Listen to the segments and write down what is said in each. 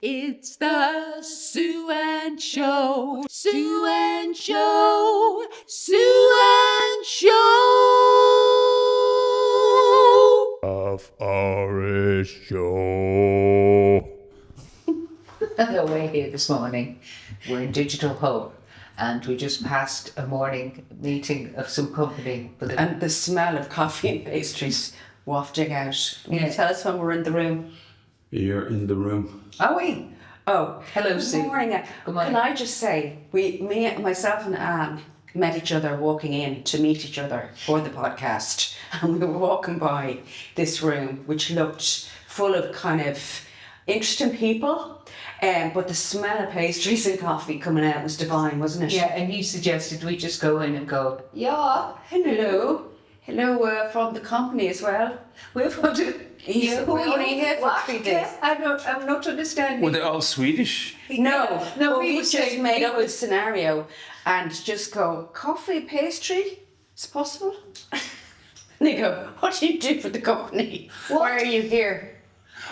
It's the Sue Ann Show. Sue Ann Show. Sue Ann Show. Of Hourish Show. On the way here this morning, we're in Digital Hub, and we just passed a morning meeting of some company. And the smell of coffee and pastries wafting out. Can you tell us when we're in the room? You're in the room. Are we? Oh, hello, Sue. Good morning. Good morning. Can I just say, myself and Anne met each other walking in to meet each other for the podcast, and we were walking by this room which looked full of kind of interesting people, but the smell of pastries and coffee coming out was divine, wasn't it? Yeah, and you suggested we just go in and go, yeah, Hello from the company as well. we're from the... We're only here for 3 days. I'm not understanding. Were they all Swedish? No, we we were just saying made we up a scenario and just go, coffee, pastry, it's possible? And they go, what do you do for the company? Why are you here?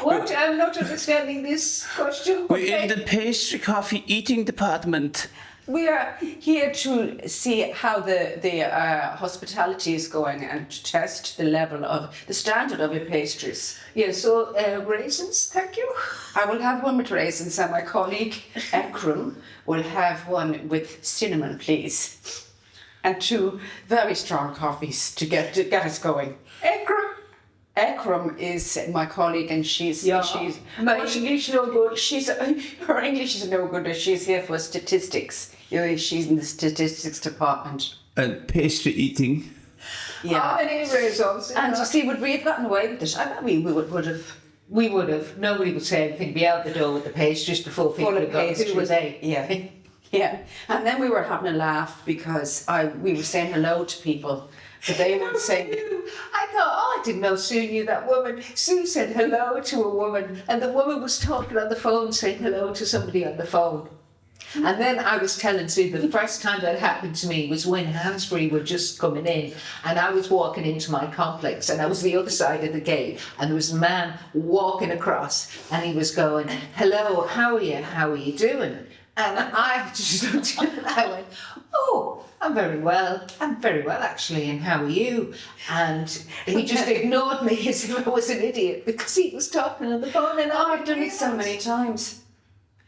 What? I'm not understanding this question. We're in the pastry coffee eating department. We are here to see how the hospitality is going and to test the level of the standard of your pastries. Yeah, so raisins, thank you. I will have one with raisins and my colleague Ekram will have one with cinnamon, please. And 2 very strong coffees to get us going. Ekram is my colleague, and she's my English no good. Her English is no good. She's here for statistics. She's in the statistics department. And pastry eating. Yeah. How many raisins? And you see, would we have gotten away with it? I bet we would have. We would have. Nobody would say anything. Be out the door with the pastries before people would go. Who were they? Yeah. Yeah. And then we were having a laugh because we were saying hello to people. But they would say... I thought, I didn't know Sue knew that woman. Sue said hello to a woman, and the woman was talking on the phone, saying hello to somebody on the phone. And then I was telling Sue the first time that happened to me was when Hansbury were just coming in, and I was walking into my complex, and I was the other side of the gate, and there was a man walking across, and he was going, hello, how are you doing? And I just looked at him and I went, oh, I'm very well actually, and how are you? And he just ignored me as if I was an idiot because he was talking on the phone, and I've done it so many times.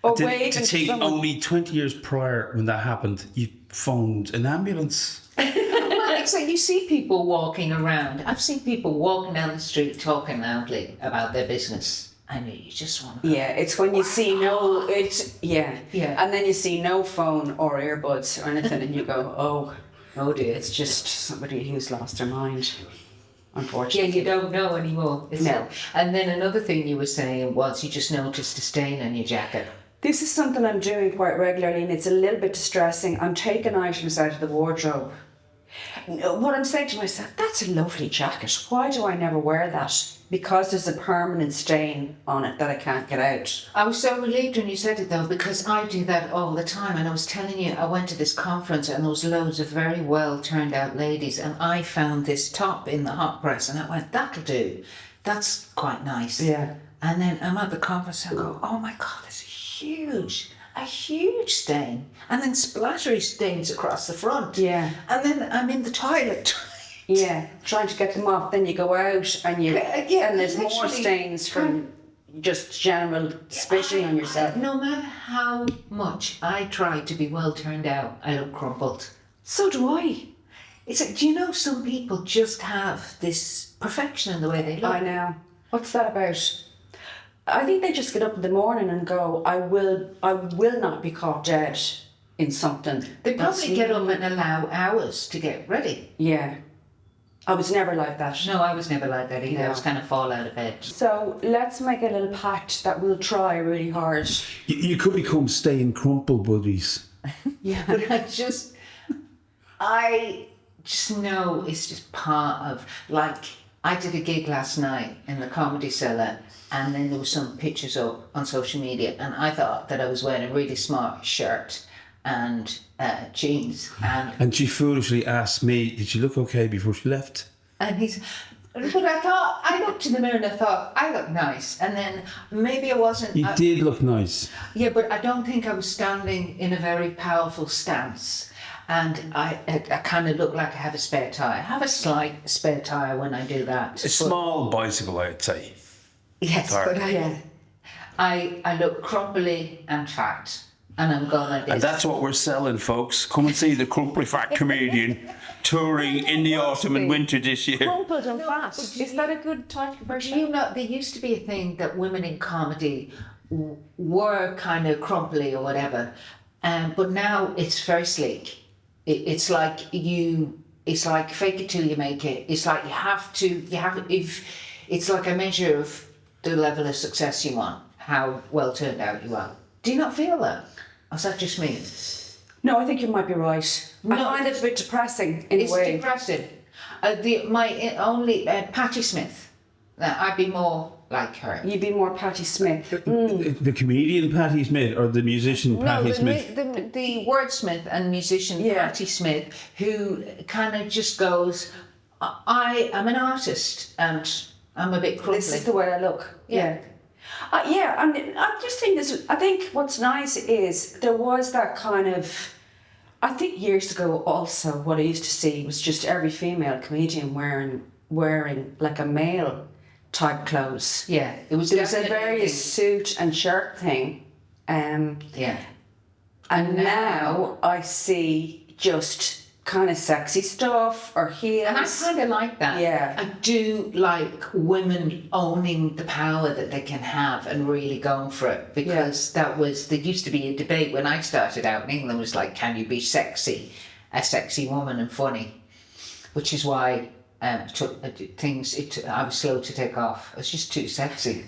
To take only 20 years prior when that happened, you phoned an ambulance. Well, so you see people walking around. I've seen people walking down the street talking loudly about their business. And you just want to... Yeah, it's when you see Yeah. And then you see no phone or earbuds or anything and you go, oh dear, it's just somebody who's lost their mind, unfortunately. Yeah, you don't know anymore. No. And then another thing you were saying was you just noticed a stain on your jacket. This is something I'm doing quite regularly and it's a little bit distressing. I'm taking items out of the wardrobe. What I'm saying to myself, that's a lovely jacket. Why do I never wear that? Because there's a permanent stain on it that I can't get out. I was so relieved when you said it though, because I do that all the time. And I was telling you, I went to this conference and there was loads of very well turned out ladies, and I found this top in the hot press and I went, that'll do. That's quite nice. Yeah. And then I'm at the conference and I go, oh my God, there's a huge stain. And then splattery stains across the front. Yeah. And then I'm in the toilet. Yeah, trying to get them off. Then you go out and and there's more literally stains from just general spitting on yourself. No matter how much I try to be well turned out, I look crumpled. So do I. Do you know some people just have this perfection in the way they look? I know. What's that about? I think they just get up in the morning and go, I will not be caught dead in something. They probably get up and allow hours to get ready. Yeah. I was never like that. No, I was never like that either. No. I was kind of fall out of bed. So let's make a little pact that we'll try really hard. You could become staying crumpled buddies. Yeah. But I just know it's just part of, like, I did a gig last night in the Comedy Cellar, and then there were some pictures up on social media, and I thought that I was wearing a really smart shirt and jeans, And she foolishly asked me, did she look okay before she left? and he's, But I looked in the mirror and I thought, I look nice. And then maybe I wasn't. You did look nice. Yeah, but I don't think I was standing in a very powerful stance. And I kind of look like I have a spare tire. I have a slight spare tire when I do that. A small bicycle, I'd say. Yes, Sorry. but I look crumply and fat. And I'm going like this. And that's what we're selling, folks. Come and see the crumply fat comedian touring in the autumn and winter this year. Crumpled and fat. Is that a good title for Do you know, there used to be a thing that women in comedy were kind of crumply or whatever, but now it's very sleek. It's like fake it till you make it. It's like it's like a measure of the level of success you want, how well turned out you are. Do you not feel that? Or is that just me? No, I think you might be right. No, I find it a bit depressing in It's a way. depressing. Patti Smith. I'd be more like her. You'd be more Patti Smith. The comedian Patti Smith or the musician Patti Smith? The wordsmith and musician Patti Smith, who kind of just goes, I am an artist and I'm a bit crumply. This is the way I look. Yeah. And I just think I think what's nice is there was that kind of, I think years ago also what I used to see was just every female comedian wearing like a male type clothes. Yeah, it was There was a very suit and shirt thing. And now I see just kind of sexy stuff or heels. And I kind of like that. Yeah. I do like women owning the power that they can have and really going for it, because there used to be a debate when I started out in England, was like, can you be sexy, a sexy woman and funny? Which is why I was slow to take off. It's just too sexy.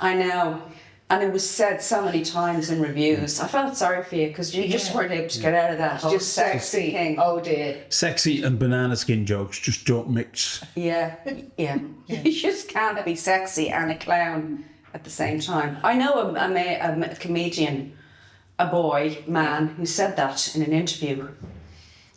I know. And it was said so many times in reviews. I felt sorry for you because you just weren't able to get out of that whole Just sexy thing. Oh dear. Sexy and banana skin jokes just don't mix. Yeah. You just can't be sexy and a clown at the same time. I know a comedian, a man, who said that in an interview.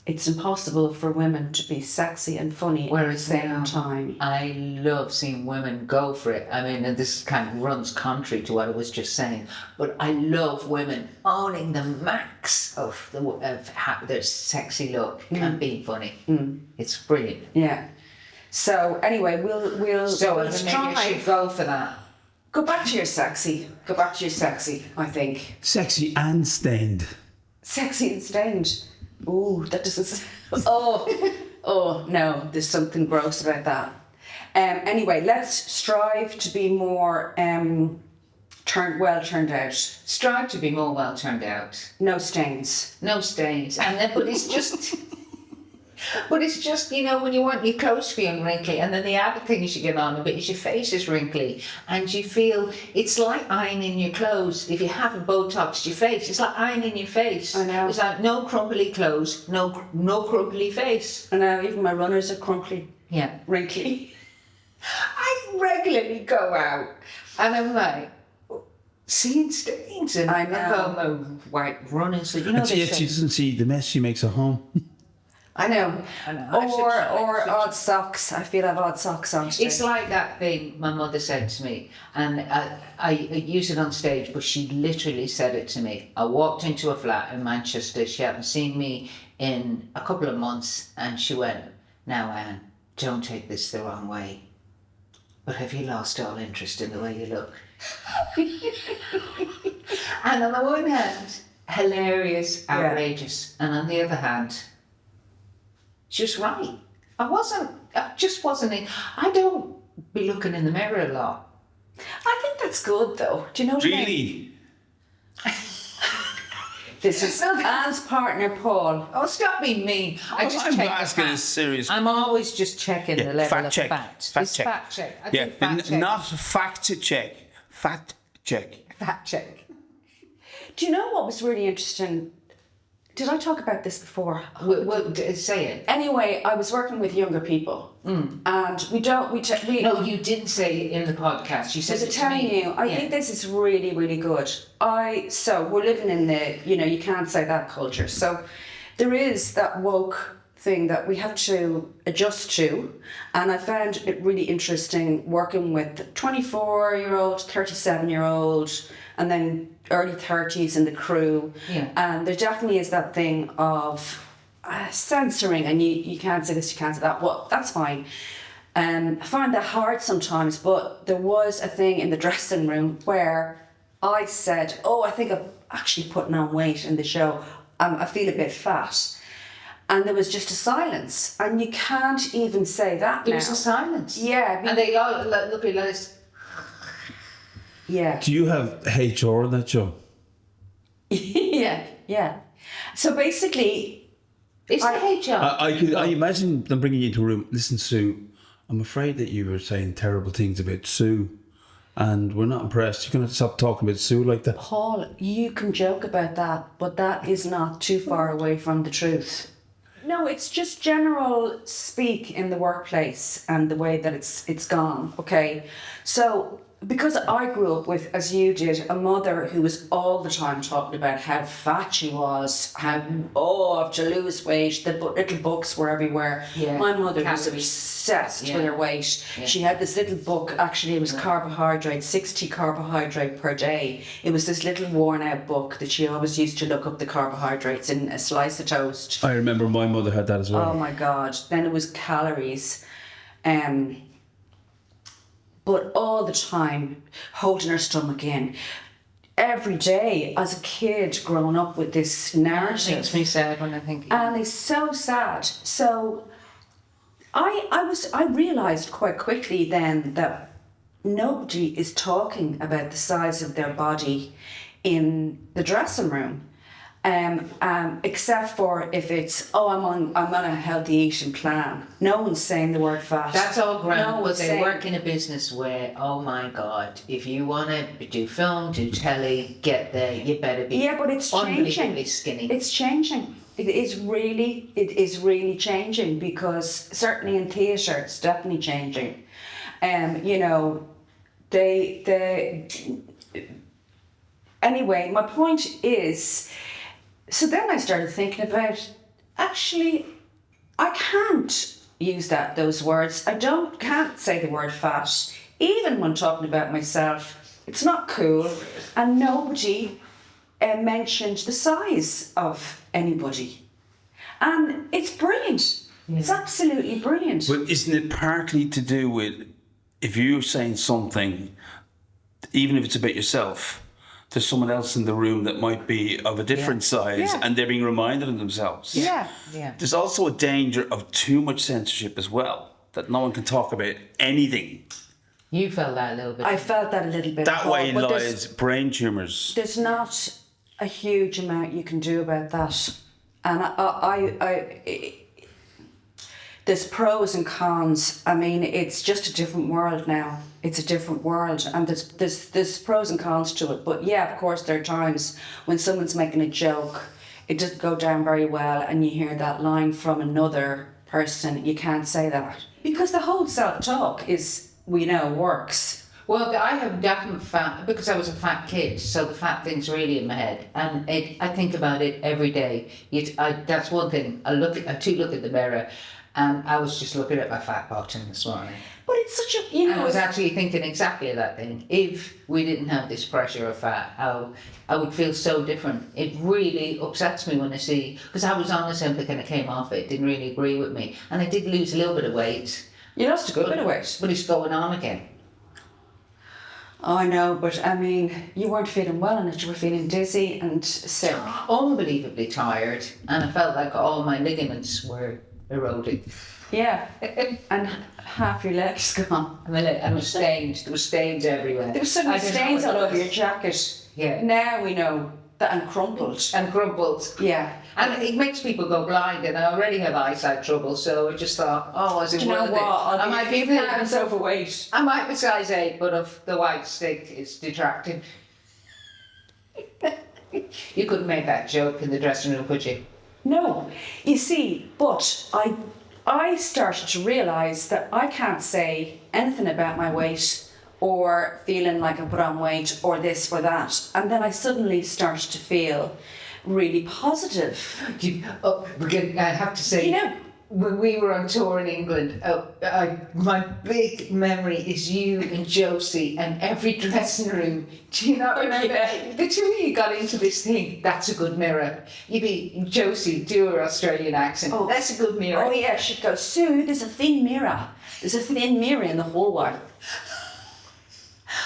It's impossible for women to be sexy and funny at the same time. I love seeing women go for it. I mean, and this kind of runs contrary to what I was just saying, but I love women owning the max of their sexy look and being funny. It's brilliant. Yeah. So anyway, we'll maybe I try. should go for that. Go back to your sexy. I think. Sexy and stained. Sexy and stained. Ooh, that doesn't. Oh no, there's something gross about that. Anyway, let's strive to be more well turned out. Strive to be more well turned out. No stains. No stains. And then, but it's just. But it's just, when you want your clothes to be unwrinkly, and then the other thing you should get on a bit is your face is wrinkly, and you feel it's like ironing your clothes. If you haven't Botoxed your face, it's like ironing your face. I know. It's like no crumply clothes, no crumply face. I know, even my runners are crumply. Yeah. Wrinkly. I regularly go out, and I'm like, seeing stains, and I know. I go my white runners. And she doesn't see the mess she makes at home. I know. Or should- odd socks. I feel I have odd socks on today. It's like that thing my mother said to me, and I use it on stage, but she literally said it to me. I walked into a flat in Manchester. She hadn't seen me in a couple of months, and she went, "Now, Anne, don't take this the wrong way, but have you lost all interest in the way you look?" And on the one hand, hilarious, outrageous, and on the other hand, she was right. I just wasn't I don't be looking in the mirror a lot. I think that's good though. Do you know what I mean? Really? This is Anne's partner, Paul. Oh, stop being mean. I just I'm check asking the a fact. serious. I'm always just checking the level fact of check. fact. Fact It's check. fact check. I Yeah, do fact check. not fact to check. Fact check. Fact check. Do you know what was really interesting? Did I talk about this before? Say it. Anyway, I was working with younger people, and we. No, you didn't say it in the podcast. You said Was it it to telling me. you? I think this is really, really good. So we're living in the, you can't say that culture. So there is that woke thing that we have to adjust to, and I found it really interesting working with 24-year-old, 37-year-old, and then early 30s in the crew. Yeah. And there definitely is that thing of censoring, and you can't say this, you can't say that. Well, that's fine. I find that hard sometimes, but there was a thing in the dressing room where I said, I think I'm actually putting on weight in the show. I feel a bit fat. And there was just a silence. And you can't even say that There now. was a silence. Yeah. And they all look at us. Yeah. Do you have HR on that show? yeah. So basically, It's the HR. I imagine them bringing you into a room. Listen, Sue, I'm afraid that you were saying terrible things about Sue, and we're not impressed. You're going to stop talking about Sue like that. Paul, you can joke about that, but that is not too far away from the truth. No, it's just general speak in the workplace and the way that it's gone, okay? So, because I grew up with, as you did, a mother who was all the time talking about how fat she was, how, I have to lose weight, the little books were everywhere. Yeah. My mother was Calories. obsessed Yeah. with her weight. Yeah. She had this little book, actually it was carbohydrate, 60 carbohydrate per day. It was this little worn out book that she always used to look up the carbohydrates in a slice of toast. I remember my mother had that as well. Oh my God. Then it was calories. But all the time, holding her stomach in. Every day, as a kid, growing up with this It narrative. makes me sad when I think. And it's so sad. So I realised quite quickly then that nobody is talking about the size of their body in the dressing room. Except for if it's I'm on a healthy eating plan. No one's saying the word fat. That's all grand, No but one's they saying, work in a business where, oh my God, if you want to do film, do telly, get there, you better be yeah, but it's unbelievably changing. skinny. It's changing. It is really changing, because certainly in theatre it's definitely changing. Anyway, my point is, so then I started thinking about, actually, I can't use those words. Can't say the word fat. Even when talking about myself, it's not cool. And nobody mentioned the size of anybody. And it's brilliant. Yeah. It's absolutely brilliant. But isn't it partly to do with, if you're saying something, even if it's about yourself, there's someone else in the room that might be of a different size, and they're being reminded of themselves. Yeah. There's also a danger of too much censorship as well, that no one can talk about anything. You felt that a little bit. I felt that a little bit. That way but lies brain tumours. There's not a huge amount you can do about that. And there's pros and cons. I mean, it's just a different world now. It's a different world, and there's pros and cons to it. But yeah, of course, there are times when someone's making a joke, it doesn't go down very well, and you hear that line from another person. You can't say that, because the whole self-talk works. Well, I have definite fat, because I was a fat kid, so the fat thing's really in my head, and I think about it every day. That's one thing. I look at the mirror, and I was just looking at my fat bottom this morning. But it's such a, I was actually thinking exactly that thing. If we didn't have this pressure of fat, how I would feel so different. It really upsets me when I see, because I was on Ozempic and I came off it, didn't really agree with me, and I did lose a little bit of weight. You lost a good bit of weight. But it's going on again. Oh, I know, but I mean, you weren't feeling well in it. You were feeling dizzy and sick. Unbelievably tired, and I felt like all my ligaments were eroding. Yeah, and half your legs gone. I was stained. There were stains everywhere. There were some I don't know stains what all it over was. your jacket. Yeah. Now we know that, and crumpled. And crumpled. Yeah. And it makes people go blind, and I already have eyesight trouble, so I just thought, was it Do you know worth it? what? I might be pounds overweight. I might be size 8, but if the white stick is detracting. You couldn't make that joke in the dressing room, could you? No, you see, but I started to realise that I can't say anything about my weight or feeling like I put on weight or this or that. And then I suddenly started to feel really positive. I have to say, You know, when we were on tour in England, my big memory is you and Josie and every dressing room. Do you not remember? Yeah. The two of you got into this thing, that's a good mirror. You'd be, Josie, do her Australian accent. Oh. That's a good mirror. oh yeah, she'd go, Sue, there's a thin mirror. There's a thin mirror in the hallway.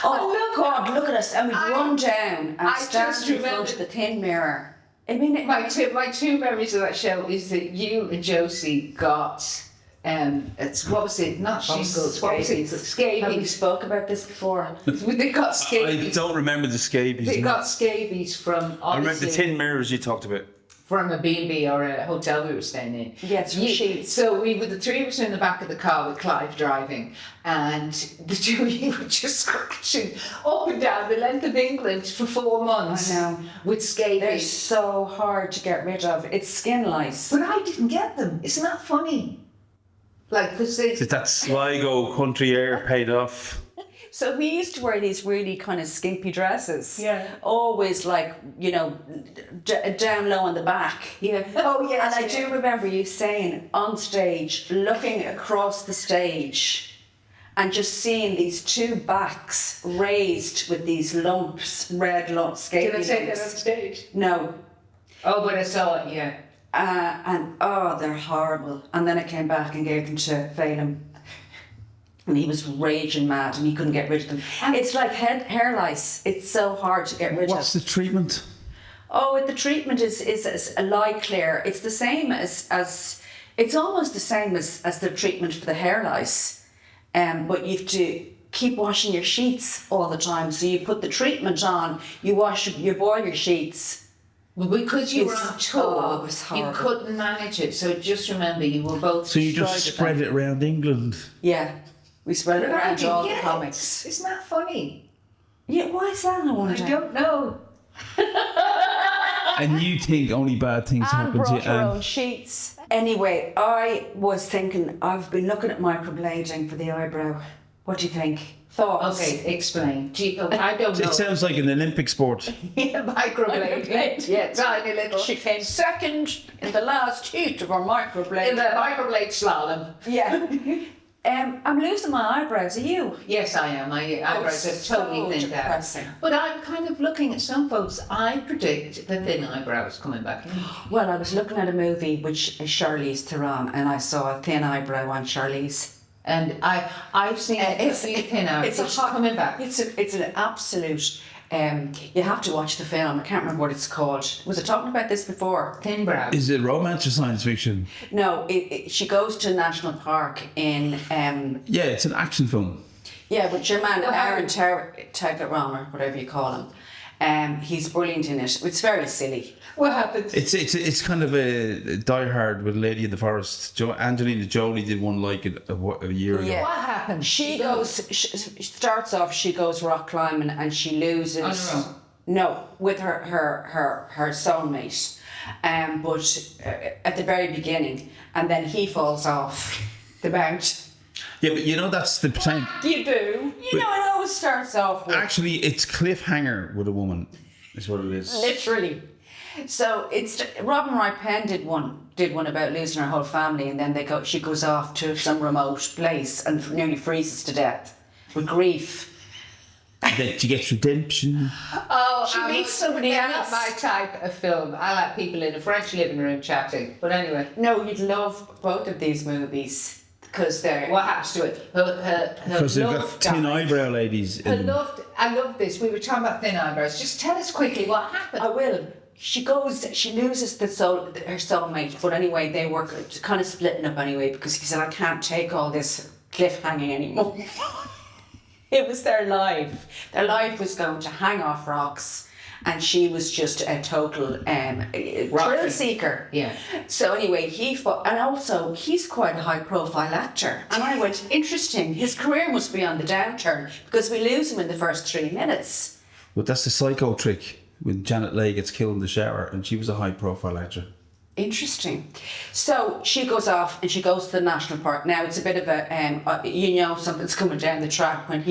Oh God, look at us. And we'd run down and I stand just in front remember- of the thin mirror. I mean, My two memories of that show is that you and Josie got, what was it? Not shingles, what was it? Have we Scabies. spoke about this before? They got I scabies. don't remember the scabies. They got scabies from, I remember the obviously, tin mirrors you talked about. from a B&B or a hotel we were staying in. Yeah, it's from sheets. So we were, the three of us were in the back of the car with Clive driving, and the two of you were just scratching up and down the length of England for 4 months. I know. With They're scabies. so hard to get rid of. It's skin lice. But I didn't get them. Isn't that funny? Like, because they... Did that Sligo country air paid off? So we used to wear these really kind of skimpy dresses. Yeah. Always like, you know, down low on the back. Yeah. Oh, yes. And I do remember you saying on stage, looking across the stage and just seeing these two backs raised with these lumps, red lumps, Did I scaly say that on lumps. stage? No. Oh, but I saw it, yeah. They're horrible. And then I came back and gave them to Phelan. And he was raging mad and he couldn't get rid of them. It's like hair lice. It's so hard to get rid What's of. the treatment? Oh, the treatment is a lye clear. It's the same as it's almost the same as the treatment for the hair lice. But you have to keep washing your sheets all the time. So you put the treatment on, you boil your sheets. Well, because you were It's- on tour, oh, it was you horrible. couldn't manage it. So just remember, you were both So you just destroyed spread it around England. Yeah. We spread it But I around didn't all the get it. comics. Isn't that funny? Yeah, why is that? I wonder. I don't know. And you think only bad things Anne happen to brought you. her And own sheets. Anyway, I was thinking, I've been looking at microblading for the eyebrow. What do you think? Thoughts? Okay, explain. Gee, I don't know. it sounds like an Olympic sport. Microblade. Yeah, tiny little. She came second in the last heat of our microblade. In the microblade slalom. Yeah. I'm losing my eyebrows. Are you? Yes, I am. My eyebrows are totally thinned out. depressing. But I'm kind of looking at some folks. I predict the thin eyebrows coming back in. Well, I was looking at a movie which is Charlize Theron, and I saw a thin eyebrow on Charlize. And I've seen It's thin eyebrows. it's a hot coming back. It's an absolute. You have to watch the film. I can't remember what it's called. Was I talking about this before? Thin brows. Is it romance or science fiction? No, she goes to a national park in Yeah, it's an action film. with your man What Aaron happened? Tagliaron or whatever you call him. He's brilliant in it. It's very silly. What happened? It's kind of a Die Hard with Lady in the Forest. Angelina Jolie did one like it a year ago. Yeah. What happened? She starts off. She goes rock climbing and she loses. On her own? No, with her soulmate. But at the very beginning, and then he falls off the mount. Yeah, but you know that's the time. You do. You know, it always starts off with Actually, it's cliffhanger with a woman. Is what it is. literally. So it's Robin Wright Penn did one about losing her whole family, and then she goes off to some remote place and nearly freezes to death with grief. Then she gets redemption. Oh, She meets somebody that's else. not my type of film. I like people in a French living room chatting. But anyway, No, you'd love both of these movies because they're. what happens to it? Her Because they've love got tin dies. eyebrow ladies. I In them. love this. We were talking about thin eyebrows. Just tell us quickly what happened. I will. She loses her soulmate, but anyway, they were kind of splitting up anyway because he said, I can't take all this cliffhanging anymore. It was their life. Their life was going to hang off rocks, and she was just a total thrill seeker. Yeah. So anyway, and also he's quite a high profile actor. And I went, interesting, his career must be on the downturn because we lose him in the first 3 minutes. But that's the psycho trick when Janet Leigh gets killed in the shower, and she was a high profile actor. Interesting. So she goes off and she goes to the national park. Now it's a bit of a, something's coming down the track when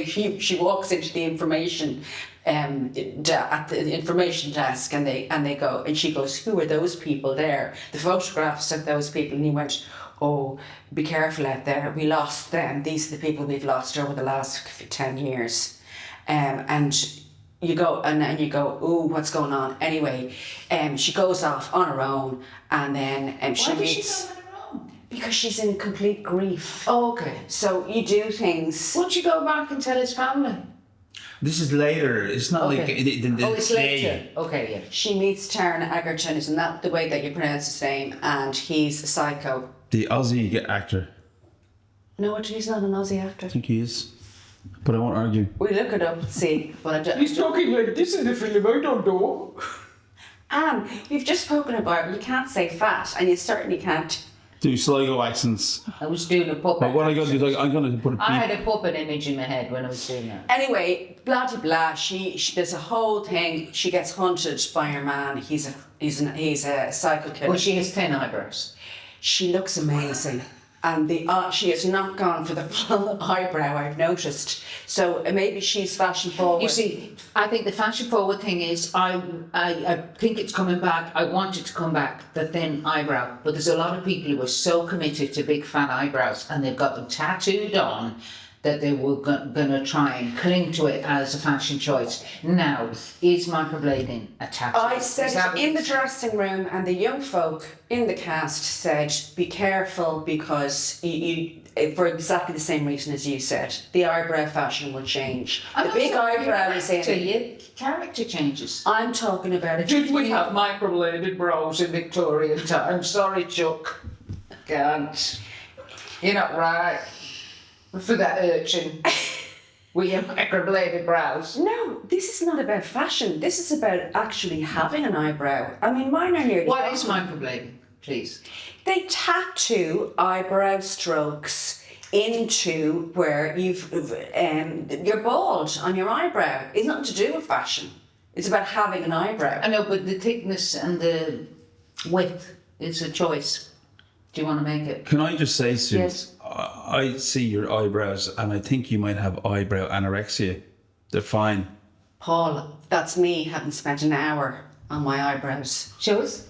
she walks into the information at the information desk and they go and she goes, who are those people there? The photographs of those people. And he went, oh, be careful out there. We lost them. These are the people we've lost over the last 10 years. And you go and you go, oh, what's going on? Anyway, she goes off on her own and then she meets... Why did she go on her own? Because she's in complete grief. Oh, okay. So you do things... Won't you go back and tell his family? This is later. It's not like... It's later. Okay, yeah. She meets Taron Egerton, isn't that the way that you pronounce his name? And he's a psycho. The Aussie actor. No, he's not an Aussie actor. I think he is. But I won't argue. We look it up, see. But I don't... He's talking like this in the film, I don't know. Anne, you've just spoken about you can't say fat, and you certainly can't... Do Sligo accents. I was doing a puppet. But what I'm going to do is I'm going to put a beep. I had a puppet image in my head when I was doing that. Anyway, blah blah blah. She there's a whole thing. She gets hunted by her man. He's a psycho killer. Well, she has thin eyebrows. She looks amazing, and she has not gone for the full eyebrow. I've noticed. So maybe she's fashion forward. You see, I think the fashion forward thing is I think it's coming back. I want it to come back, the thin eyebrow. But there's a lot of people who are so committed to big fat eyebrows and they've got them tattooed on that they were going to try and cling to it as a fashion choice. Now, is microblading a tattoo? I said it in the dressing room, and the young folk in the cast said, be careful because you for exactly the same reason as you said, the eyebrow fashion will change. The big eyebrow is in. Character changes. I'm talking about it. Did we have microbladed brows in Victorian times? Sorry, Chuck. Can't. You're not right. For that urchin. With your microbladed brows. No, this is not about fashion. This is about actually having an eyebrow. I mean, mine are nearly... What is microblading, please? They tattoo eyebrow strokes into where you're bald on your eyebrow. It's nothing to do with fashion. It's about having an eyebrow. I know, but the thickness and the width is a choice. Do you want to make it? Can I just say, Sue? Yes. I see your eyebrows and I think you might have eyebrow anorexia. They're fine. Paul, that's me having spent an hour on my eyebrows. Show us.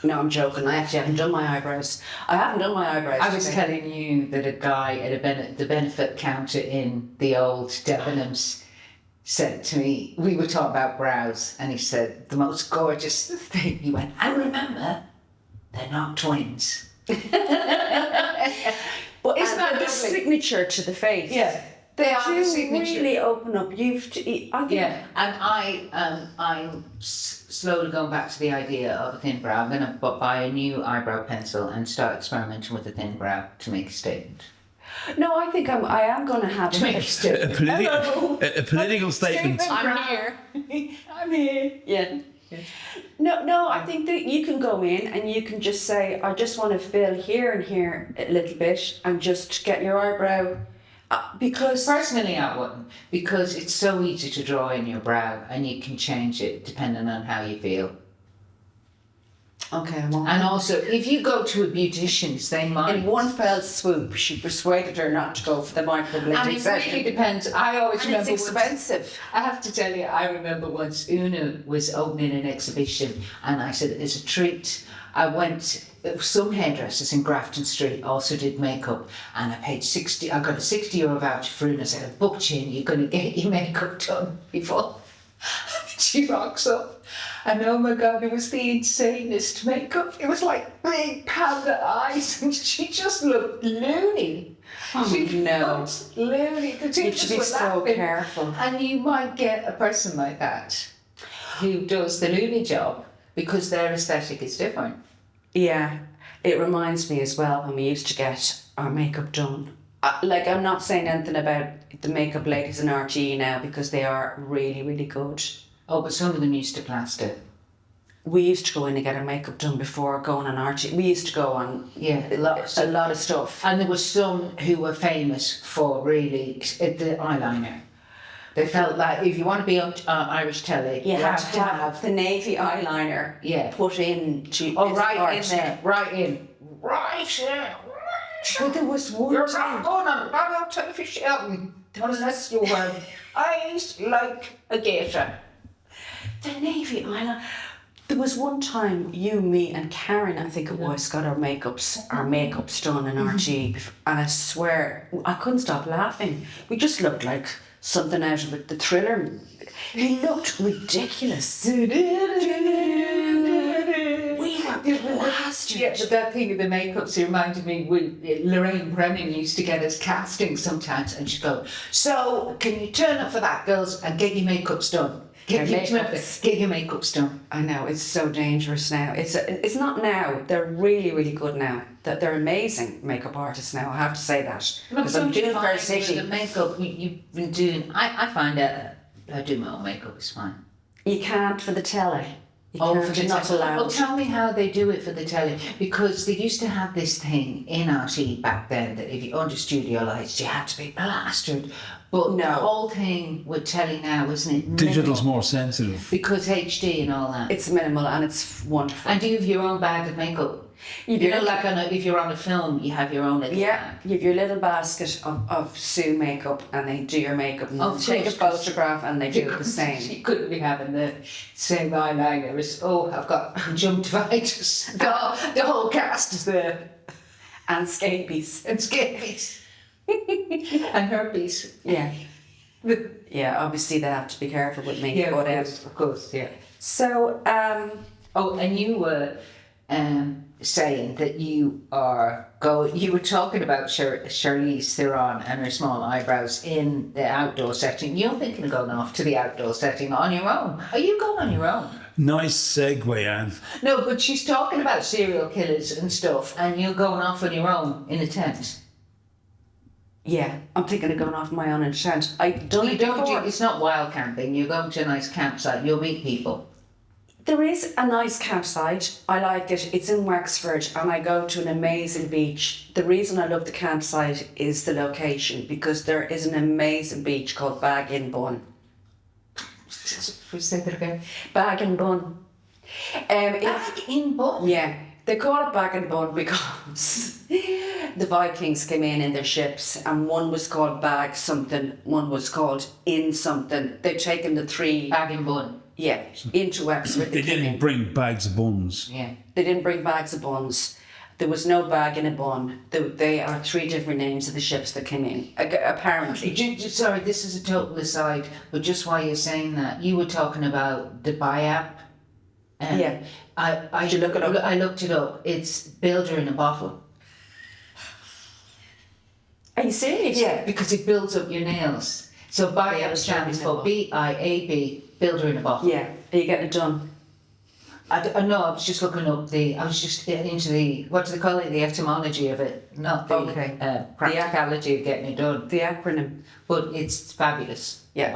No, I'm joking. I actually haven't done my eyebrows. I haven't done my eyebrows. I was telling you that a guy at the benefit counter in the old Debenhams said to me, we were talking about brows, and he said, the most gorgeous thing. He went, I remember, they're not twins. But Isn't that the lovely? signature to the face? Yeah, they are the signature. Really open up. I think Yeah, and I'm slowly going back to the idea of a thin brow. I'm going to buy a new eyebrow pencil and start experimenting with a thin brow to make a statement. No, I think I am going to have To make a statement. A political statement. I'm here. I'm here. Yeah. No, I think that you can go in and you can just say, I just want to fill here and here a little bit and just get your eyebrow, because... Personally, I wouldn't, because it's so easy to draw in your brow and you can change it depending on how you feel. Okay, I won't. And also, if you go to a beautician's, they might... In one fell swoop, she persuaded her not to go for the microblading And it session. really depends. I always And remember... it's expensive. I have to tell you, I remember once Una was opening an exhibition and I said, as a treat, I went... Some hairdressers in Grafton Street also did makeup and I paid I got a €60 voucher for Una. I said, I booked you and you're going to get your makeup done before. She rocks up and oh my God, it was the insanest makeup. It was like big panda eyes and she just looked loony. Oh, She no. looked loony. The You teachers should be were so laughing. careful. And you might get a person like that who does the loony job because their aesthetic is different. Yeah, it reminds me as well when we used to get our makeup done. I'm not saying anything about the makeup ladies in RTE now because they are really, really good. Oh, but some of them used to plaster. We used to go in and get our makeup done before going on RTE. We used to go on Yeah, a lot of a stuff. lot of stuff. And there were some who were famous for really the eyeliner. They felt like if you want to be on Irish telly, You have to have the navy eyeliner put in to right in there. But there was one You're time. not going on television unless you were eyes like a gator. The navy eyeliner. There was one time you, me, and Karen, I think it was, got our makeups done in RG, and I swear I couldn't stop laughing. We just looked like something out of the Thriller. He looked ridiculous. We were blasted. Yeah, but that thing of the makeups reminded me when Lorraine Brennan used to get us casting sometimes, and she'd go, "So, can you turn up for that, girls, and get your makeups done? Get your makeups done." I know, it's so dangerous now. It's not now. They're really, really good now. They're amazing makeup artists now, I have to say that. Because I'm doing Fair City. The makeup you've been doing, I find out I do my own makeup, it's fine. You can't for the telly. You're not allowed. Well, tell me how they do it for the telly, because they used to have this thing in RT back then that if you under studio lights, you had to be plastered. But the whole thing with telly now, isn't it? Digital's more sensitive. Because HD and all that. It's minimal and it's wonderful. And do you have your own bag of makeup? You know, like if you're on a film, you have your own little bag. You have your little basket of Sue makeup, and they do your makeup, and Oh, take a photograph, and they do the same. You couldn't be having the same eyeliner as, I've got conjunctivitis. The whole cast is there. And scabies. And scabies. And herpes. Yeah. Yeah, obviously they have to be careful with me. Yeah, but, of course, yeah. So, and you were saying that you were talking about Charlize Theron and her small eyebrows in the outdoor setting. You're thinking of going off to the outdoor setting on your own. Are you going on your own? Nice segue, Anne. No, but she's talking about serial killers and stuff, and you're going off on your own in a tent. yeah, I'm thinking of going off my own in a tent. I've done it before. It's not wild camping. You're going to a nice campsite. You'll meet people. There is a nice campsite. I like it. It's in Wexford, and I go to an amazing beach. The reason I love the campsite is the location, because there is an amazing beach called Bag in Bun. Say that again. Bag in Bun. Bag in Bun? Yeah. They call it Bag in Bun because the Vikings came in their ships, and one was called Bag something, one was called In something. They've taken the three... Bag in Bun. Yeah, into Wexford. They didn't bring bags of buns. Yeah. They didn't bring bags of buns. There was no bag in a bun. They are three different names of the ships that came in, apparently. Sorry, this is a total aside, but just while you're saying that, you were talking about the buy app. Yeah. Did you look it up? I looked it up. It's builder in a bottle. Are you serious? Yeah, because it builds up your nails. So buy app stands for BIAB, builder in a bottle. Yeah. Are you getting it done? No, I was just looking up I was just getting into what do they call it, the etymology of it, not the practicality of getting it done. The acronym. But it's fabulous. Yeah.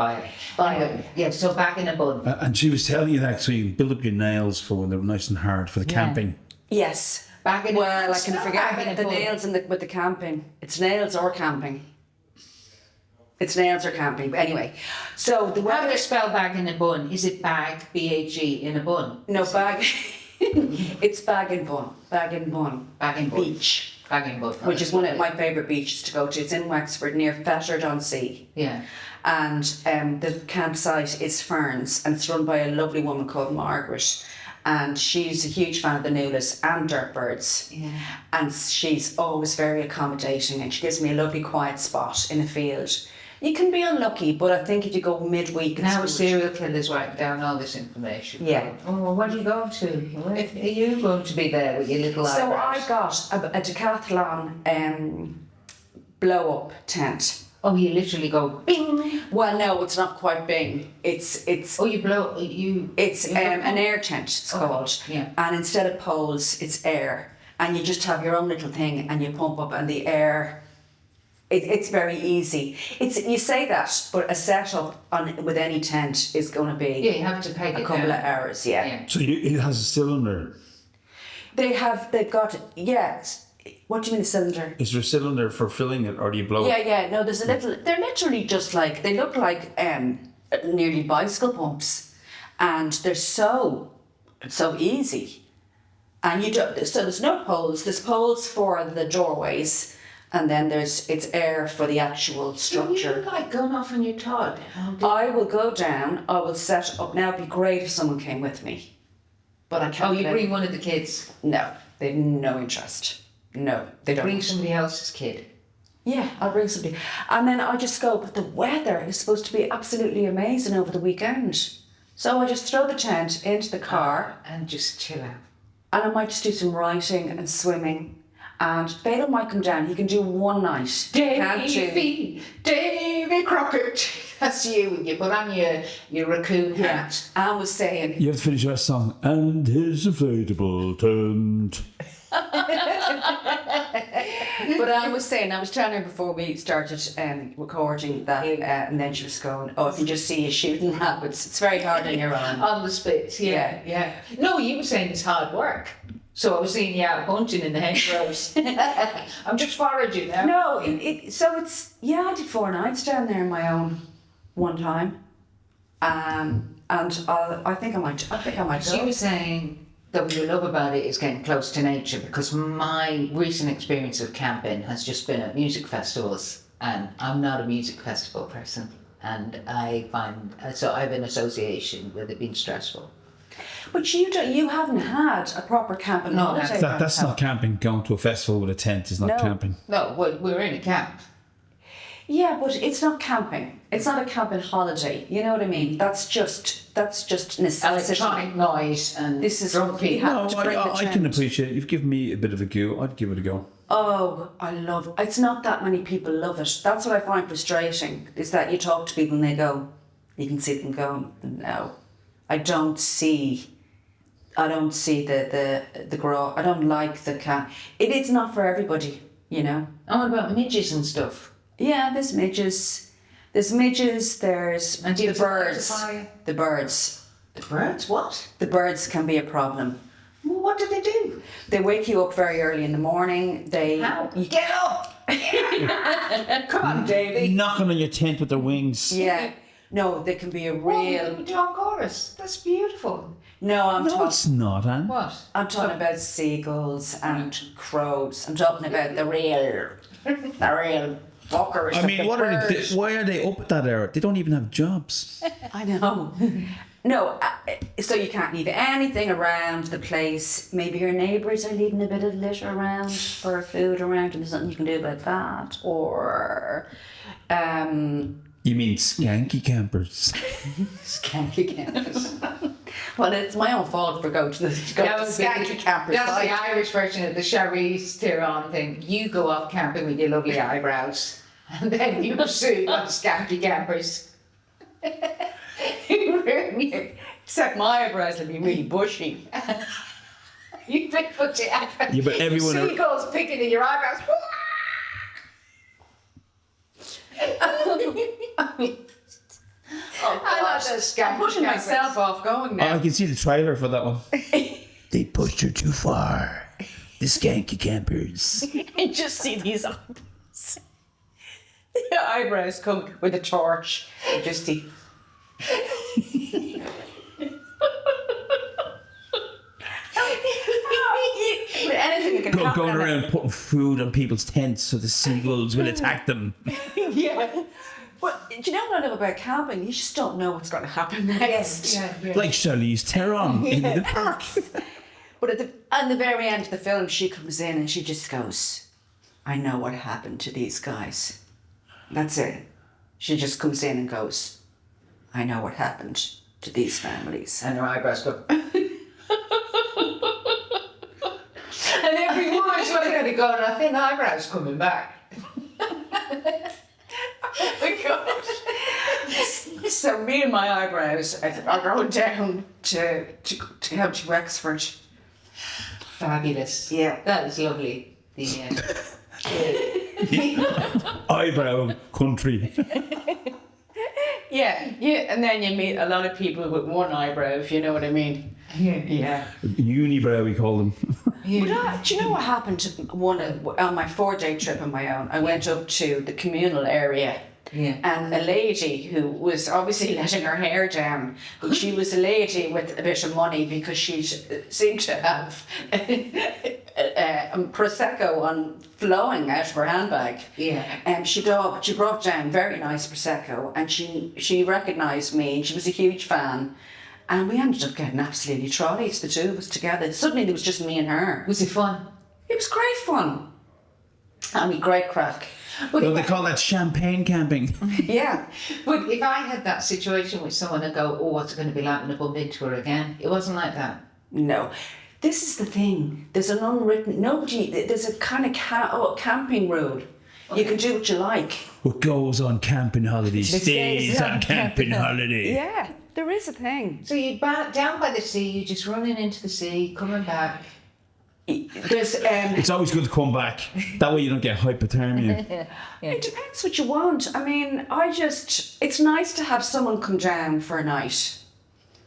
Buy it. Yeah, so Bag in a Bun. And she was telling you that so you can build up your nails for when they're nice and hard for the camping. Yes. Bag in a Well, I Bun. can forget the nails with the camping. It's nails or camping. It's nails or camping. But anyway, so How do you spell Bag in a Bun? Is it bag, B-A-G, in a bun? No, bag. It's Bag in Bun. Bag in Bun. Bag in Bun. Beach. Bag in Bun. Which is one of my favourite beaches to go to. It's in Wexford near Fettard-on-Sea. Yeah. And the campsite is Ferns, and it's run by a lovely woman called Margaret. And she's a huge fan of the Nulas and Dirtbirds. Yeah. And she's always very accommodating, and she gives me a lovely quiet spot in a field. You can be unlucky, but I think if you go midweek... Now a serial killer's writing down all this information. Yeah. Oh, well, what are you going to? Are you going to be there with your little So eyebrows? I got a decathlon blow-up tent. Oh, you literally go bing. Well, no, it's not quite bing. It's Oh, you blow you. It's an air tent. It's called. Yeah. And instead of poles, it's air, and you just have your own little thing, and you pump up, and the air. It's very easy. You say that, but a setup with any tent is going to be Yeah, you have to peg a it couple down. of hours. Yeah. So it has a cylinder. They've got What do you mean a cylinder? Is there a cylinder for filling it, or do you blow it? Yeah. No, there's a little. They're literally just like they look like nearly bicycle pumps, and they're so easy. And you don't. So there's no poles. There's poles for the doorways, and then it's air for the actual structure. You like going off on your Todd? I will go down. I will set up. Now it'd be great if someone came with me, but I can't. Oh, you bring one of the kids. No, they've no interest. No, they don't. Bring somebody else's kid. Yeah, I'll bring somebody. And then I just go, but the weather is supposed to be absolutely amazing over the weekend. So I just throw the tent into the car. And just chill out. And I might just do some writing and swimming. And Fatal might come down. He can do one night. Davy Crockett. That's you. You put on your raccoon hat. Anne was saying... You have to finish that song. And his inflatable tent. But Anne was saying, I was telling her before we started recording that, and then she was going, oh, if you just see you shooting rabbits, it's very hard on your own. On the spit, yeah. No, you were saying it's hard work. So I was seeing you out hunting in the hedgerows. I'm just foraging now. No, I did 4 nights down there on my own one time. And I think I might So you go. were saying that what you love about it is getting close to nature, because my recent experience of camping has just been at music festivals, and I'm not a music festival person, and I find so I have an association with it being stressful. But you haven't had a proper camping holiday. That's not camping. Going to a festival with a tent is not camping. No, we're in a camp. Yeah, but it's not camping. It's not a camping holiday. You know what I mean? That's just necessity. Electronic noise and This is grumpy. No, to bring the I can tent. appreciate it. You've given me a bit of a go. I'd give it a go. Oh, I love it. It's not that many people love it. That's what I find frustrating, is that you talk to people and they go, you can see them going, no. I don't see the grow. I don't like the camp. It is not for everybody, you know. And what about midges and stuff? Yeah, there's midges. There's midges, there's And do you the have to birds. identify- The birds. The birds? What? The birds can be a problem. Well, what do they do? They wake you up very early in the morning. How? Get up! Come on, Davy. Knocking on your tent with their wings. Yeah. No, they can be a real... Oh, John Chorus. That's beautiful. No, I'm No, talking... it's not, Anne. What? I'm talking about seagulls and crows. I'm talking about the real fuckers. I mean, the what are they? birds. Why are they up at that hour? They don't even have jobs. I know. No, so you can't leave anything around the place. Maybe your neighbours are leaving a bit of litter around or food around, and there's nothing you can do about that. Or, You mean skanky campers? skanky campers. Well, it's my own fault for going to the skanky campers. That's the Irish version of the Charlize Therons thing. You go off camping with your lovely eyebrows, and then you sue on skanky campers. Except my eyebrows will be really bushy. You think what you have. Yeah, but everyone... Seagulls picking in your eyebrows. I love those skanky I'm pushing campers. myself off going now. I can see the trailer for that one. They pushed her too far. The skanky campers. You just see these eyebrows. The eyebrows come with a torch. You just see. But anything can happen. Going around putting food on people's tents so the seagulls will attack them. Yeah. But do you know what I love about camping? You just don't know what's going to happen next. Yeah. Like Charlize Theron in the park. But at the very end of the film, she comes in and she just goes, I know what happened to these guys. That's it. She just comes in and goes, I know what happened to these families. And her eyebrows go. And every woman's looking at it going, I think eyebrows coming back. Oh my God. So me and my eyebrows are going down to go to Wexford. Fabulous. Yeah. That is lovely. Eyebrow country. Yeah, and then you meet a lot of people with one eyebrow, if you know what I mean. Yeah. Yeah. Unibrow, we call them. Do you know what happened to on my 4-day trip on my own? I went up to the communal area. Yeah. And a lady who was obviously letting her hair down, but she was a lady with a bit of money because she seemed to have Prosecco flowing out of her handbag. Yeah. And she brought down very nice Prosecco, and she recognised me, and she was a huge fan. And we ended up getting absolutely trolleys, the two of us together. Suddenly there was just me and her. Was it fun? It was great fun. I mean, great crack. Well, they call that champagne camping. Yeah. But if I had that situation with someone and go, oh, what's it going to be like when I bump into her again? It wasn't like that. No. This is the thing. There's an unwritten, there's a kind of camping rule. Okay. You can do what you like. What goes on camping holidays stays on camping holiday. Yeah, there is a thing. So you're down by the sea, you're just running into the sea, coming back. There's It's always good to come back. That way you don't get hypothermia. Yeah. It depends what you want. I mean, it's nice to have someone come down for a night.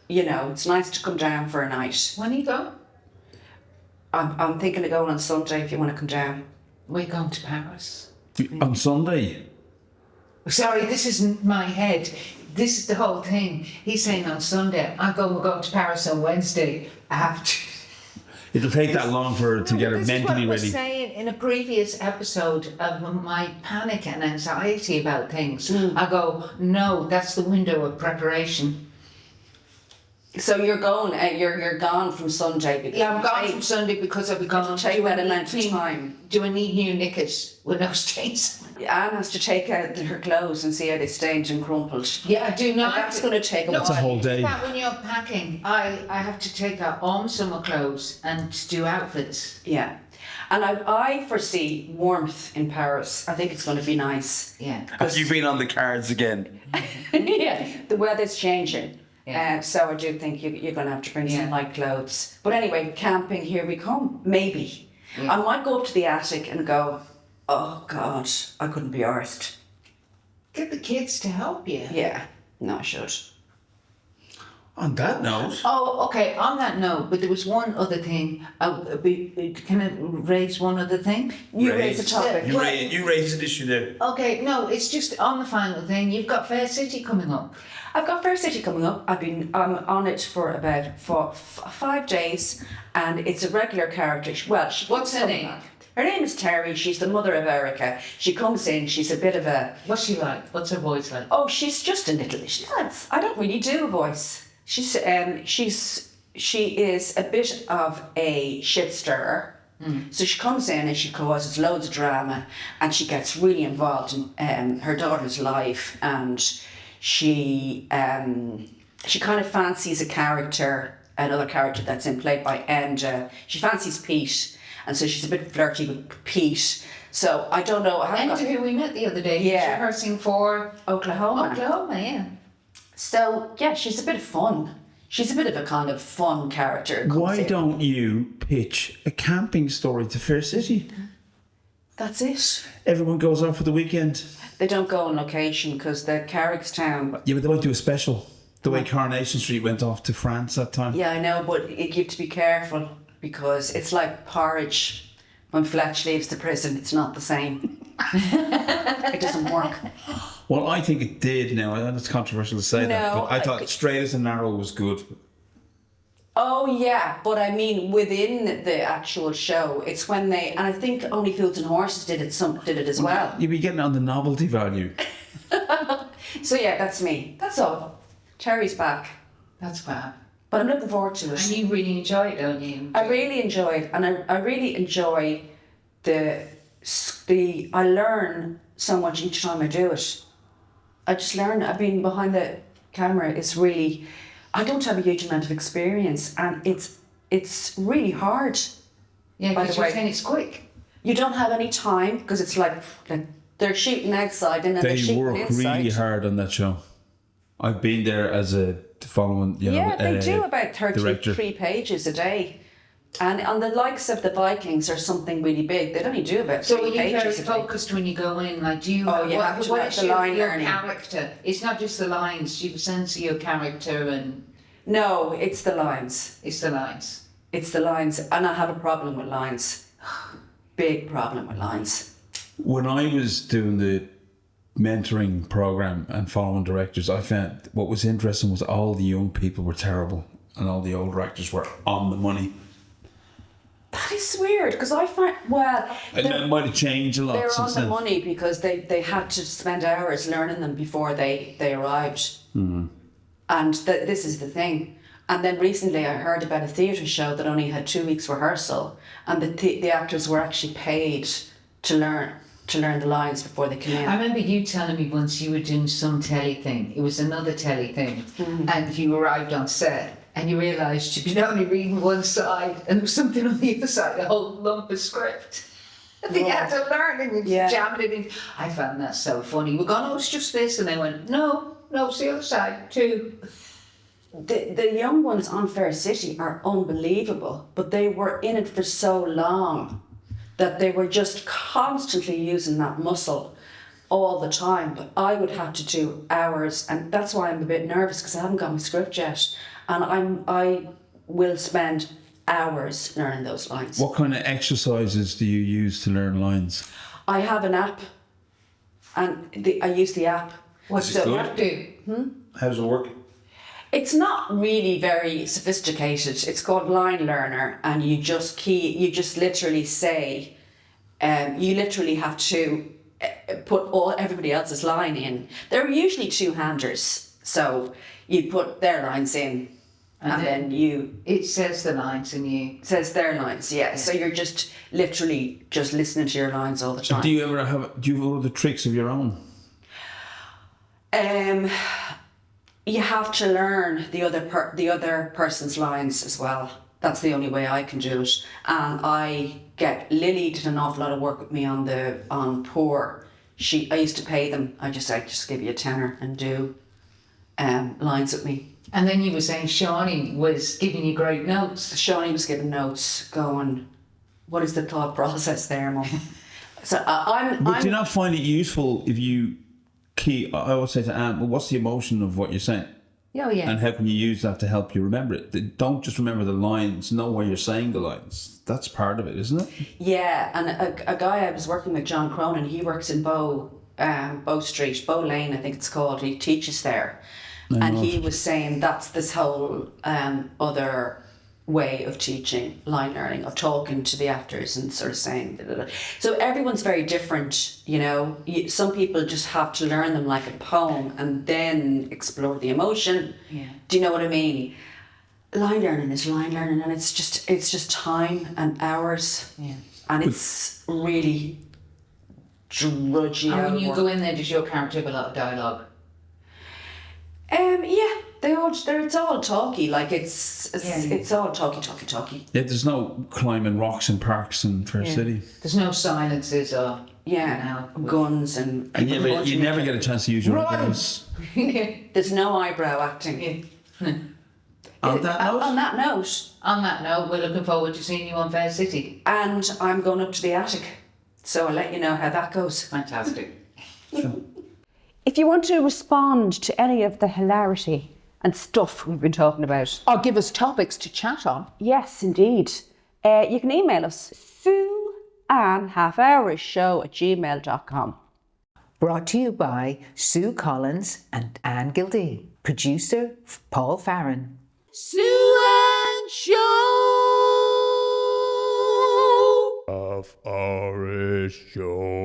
You know, it's nice to come down for a night. When are you going? I'm thinking of going on Sunday if you want to come down. We're going to Paris. On Sunday? Sorry, this isn't my head. This is the whole thing. He's saying on Sunday, we're going to Paris on Wednesday. I have to. It'll take that long for her to get her mentally This is what I was ready. saying in a previous episode of my panic and anxiety about things. I go, no, that's the window of preparation. So you're going, you're gone from Sunday. Because Yeah, I'm gone from Sunday because I'll be gone. Take that amount of time. Do I need new knickers with no stains? Anne has to take out her clothes and see how they stained and crumpled. Yeah, I do not. And that's going to take a That's a while. whole day. That when you're packing, I have to take out all my summer clothes and do outfits. Yeah. And I foresee warmth in Paris. I think it's going to be nice. Yeah. Have you been on the cards again? Yeah, the weather's changing. Yeah. So I do think you're going to have to bring some light clothes. But anyway, camping, here we come. Maybe. Yeah. I might go up to the attic and go, oh God, I couldn't be arsed. Get the kids to help you. Yeah, no, I should. On that note, Oh, okay. On that note, but there was one other thing. Can I raise one other thing? You raise a topic. You raised an issue there. Okay, no, it's just on the final thing. You've got Fair City coming up. I've got Fair City coming up. I'm on it for about 5 days, and it's a regular character. Well, What's her name? Her name is Terry. She's the mother of Erica. She comes in. She's a bit of a. What's she like? What's her voice like? Oh, she's just a little. I don't really do a voice. She is a bit of a shit stirrer. So she comes in and she causes loads of drama, and she gets really involved in her daughter's life, and she kind of fancies another character that's played by Enda. She fancies Pete, and so she's a bit flirty with Pete. So I don't know. Enda, who we met the other day. Yeah. She's rehearsing for Oklahoma. yeah. So yeah, she's a bit of fun. She's a bit of a kind of fun character. why don't you pitch a camping story to Fair City? That's it. Everyone goes off for the weekend. They don't go on location because the Carrickstown. Yeah, but they might do a special. The way Coronation Street went off to France that time. Yeah, I know, but you have to be careful because it's like porridge. When Fletch leaves the prison, it's not the same. It doesn't work. Well, I think it did now. I know it's controversial to say that, No, but I thought Straight as a Narrow was good. Oh yeah, but I mean within the actual show, it's when they, and I think Only Fools and Horses did it as well. You'd be getting on the novelty value. So yeah, that's me. That's all. Terry's back, That's fab. but I'm looking forward to And it. you really enjoy it, don't you? I really enjoyed, and I really enjoy the. I learn so much each time I do it. I just learn. I've been behind the camera. It's really. I don't have a huge amount of experience, and it's really hard. Yeah, by because the you're way. saying it's quick. You don't have any time because it's like they're shooting outside and then they're They shooting work inside. really hard on that show. I've been there as a following, Yeah, they do about 33 director. pages a day. And on the likes of the Vikings or something really big, they'd only do about So 3 are you very pages a day. focused when you go in? Like, do you? Oh, you have to what have is the your, line your learning. character? It's not just the lines. Do you have a sense of your character and No, it's the lines. it's the lines? It's the lines, and I have a problem with lines. Big problem with lines. When I was doing the mentoring program and following directors, I found what was interesting was all the young people were terrible and all the older actors were on the money. That is weird, because I find, well... It might have changed a lot They're on since the then. money because they had to spend hours learning them before they arrived. Mm-hmm. And this is the thing. And then recently I heard about a theatre show that only had 2 weeks rehearsal, and the actors were actually paid to learn the lines before they came in. I remember you telling me once you were doing some telly thing. It was another telly thing, and you arrived on set and you realised you'd been only reading one side and there was something on the other side, a whole lump of script. And you had to learn and you jamming it in. I found that so funny. We're going, oh, it's just this, and they went, no, it's the other side too. The young ones on Fair City are unbelievable, but they were in it for so long that they were just constantly using that muscle all the time. But I would have to do hours, and that's why I'm a bit nervous, because I haven't got my script yet, and I will spend hours learning those lines. What kind of exercises do you use to learn lines? I have an app, and I use the app. What's it the good? app do? How does it work? It's not really very sophisticated. It's called Line Learner, and you just literally say, you literally have to put everybody else's line in. They're usually two-handers, so you put their lines in, and then it says the lines and you says their lines. Yeah. So you're just literally just listening to your lines all the time. Do you have other tricks of your own? You have to learn the other person's lines as well. That's the only way I can do it. And Lily did an awful lot of work with me on Poor. I used to pay them. I just give you a tenner and do lines with me. And then you were saying Shawnee was giving you great notes. Shawnee was giving notes, going, "What is the thought process there, Mum?" So But do you not find it useful if you I always say to Anne, well, what's the emotion of what you're saying? Oh, yeah. And how can you use that to help you remember it? Don't just remember the lines, know why you're saying the lines. That's part of it, isn't it? Yeah, and a guy I was working with, John Cronin, he works in Bow Street, Bow Lane, I think it's called. He teaches there. And he was saying that's this whole other way of teaching line learning, of talking to the actors and sort of saying blah, blah, blah. So everyone's very different, you know. Some people just have to learn them like a poem and then explore the emotion. Yeah. Do you know what I mean? Line learning is line learning, and it's just time and hours. Yeah. And it's really drudgy. And when you work. go in there, does your character have a lot of dialogue? Yeah, it's all talky, like it's all talky. Yeah, there's no climbing rocks in parks in Fair City. There's no silences or Guns and you never get a chance to use your eyebrows. There's no eyebrow acting. On that note, On that note, we're looking forward to seeing you on Fair City. and I'm going up to the attic, so I'll let you know how that goes. Fantastic. If you want to respond to any of the hilarity and stuff we've been talking about, Or give us topics to chat on. yes, indeed, you can email us sueannehalfhourishshow@gmail.com. Brought to you by Sue Collins and Anne Gildee. Producer Paul Farron. Half Hourish Show.